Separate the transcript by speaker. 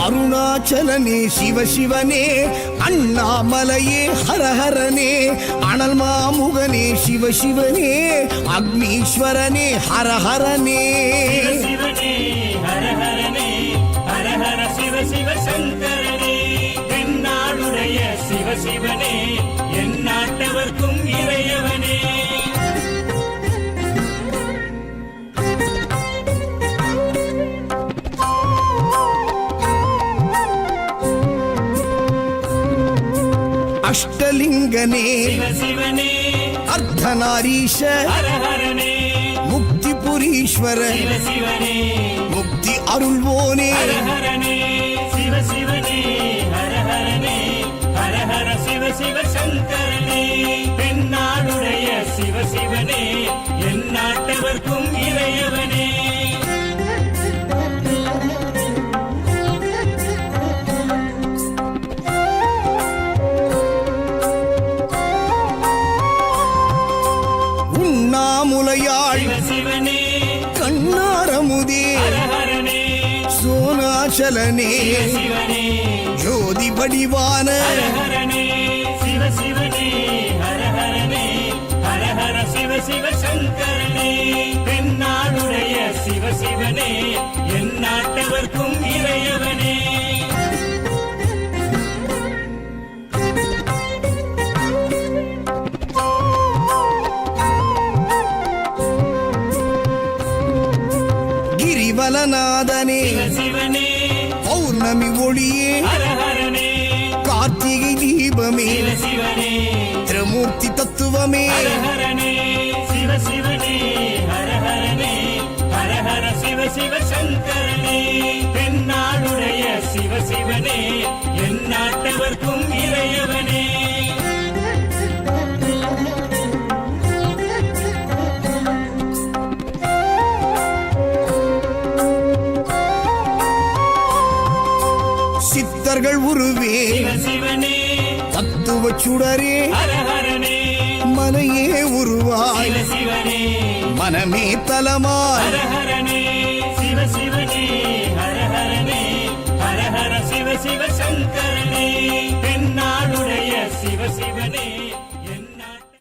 Speaker 1: அருணாச்சலனே சிவசிவனே, அண்ணாமலையே ஹரஹரனே, அனல் மாமுகனே சிவசிவனே, அக்னீஸ்வரனே ஹரஹரனே.
Speaker 2: சிவசிவனே ஹரஹரனே, ஹரஹர சிவ சிவ சங்கரனே, தென்னாடுடைய சிவசிவனே, என் நாட்டவர்க்கும் இறையவனே.
Speaker 1: அஷ்டலிங்கனே
Speaker 2: சிவசிவனே,
Speaker 1: அர்த்தநாரீஷ
Speaker 2: ஹரஹரனே,
Speaker 1: முக்திபுரீஸ்வர
Speaker 2: சிவசிவனே,
Speaker 1: முக்தி அருள்வோனே.
Speaker 2: ஹரஹரனே சிவசிவனே, ஹரஹரனே, ஹரஹர சிவ சிவ சங்கரனே, தென்னாடுடைய சிவசிவனே, என் நாட்டவர்க்கும் இறையவனே.
Speaker 1: உண்ணாமுலையாள்
Speaker 2: சிவசிவனே,
Speaker 1: கண்ணாரமுதே
Speaker 2: ஹரஹரனே,
Speaker 1: சோனாச்சலனே
Speaker 2: சிவசிவனே,
Speaker 1: ஜோதி வடிவான
Speaker 2: ஹரஹரனே சிவசிவனே, ஹரஹரனே, ஹரஹர சிவ சிவ சங்கரனே, தென்னாடுடைய சிவசிவனே, என் நாட்டவர்க்கும் இறையவனே.
Speaker 1: கிரிவலநாதனே
Speaker 2: சிவசிவனே,
Speaker 1: பௌர்ணமி ஒளியே
Speaker 2: ஹரஹரனே,
Speaker 1: கார்த்திகை தீபமே
Speaker 2: சிவசிவனே,
Speaker 1: திரமூர்த்தி தத்துவமே.
Speaker 2: ஹரஹரனே சிவசிவனே, ஹரஹரனே, ஹரஹர சிவ சிவ சங்கரனே, தென்னாடுடைய சிவசிவனே, என் நாட்டவர்க்கும் இறையவனே.
Speaker 1: சித்தர்கள் உருவே
Speaker 2: சிவசிவனே,
Speaker 1: தத்துவ சுடரே
Speaker 2: ஹரஹரனே,
Speaker 1: மலையே உருவாய்
Speaker 2: சிவசிவனே,
Speaker 1: மனமே தலமாய்.
Speaker 2: ஹரஹரனே சிவசிவனே, ஹரஹரனே, ஹரஹர சிவ சிவ சங்கரனே, தென்னாடுடைய சிவசிவனே.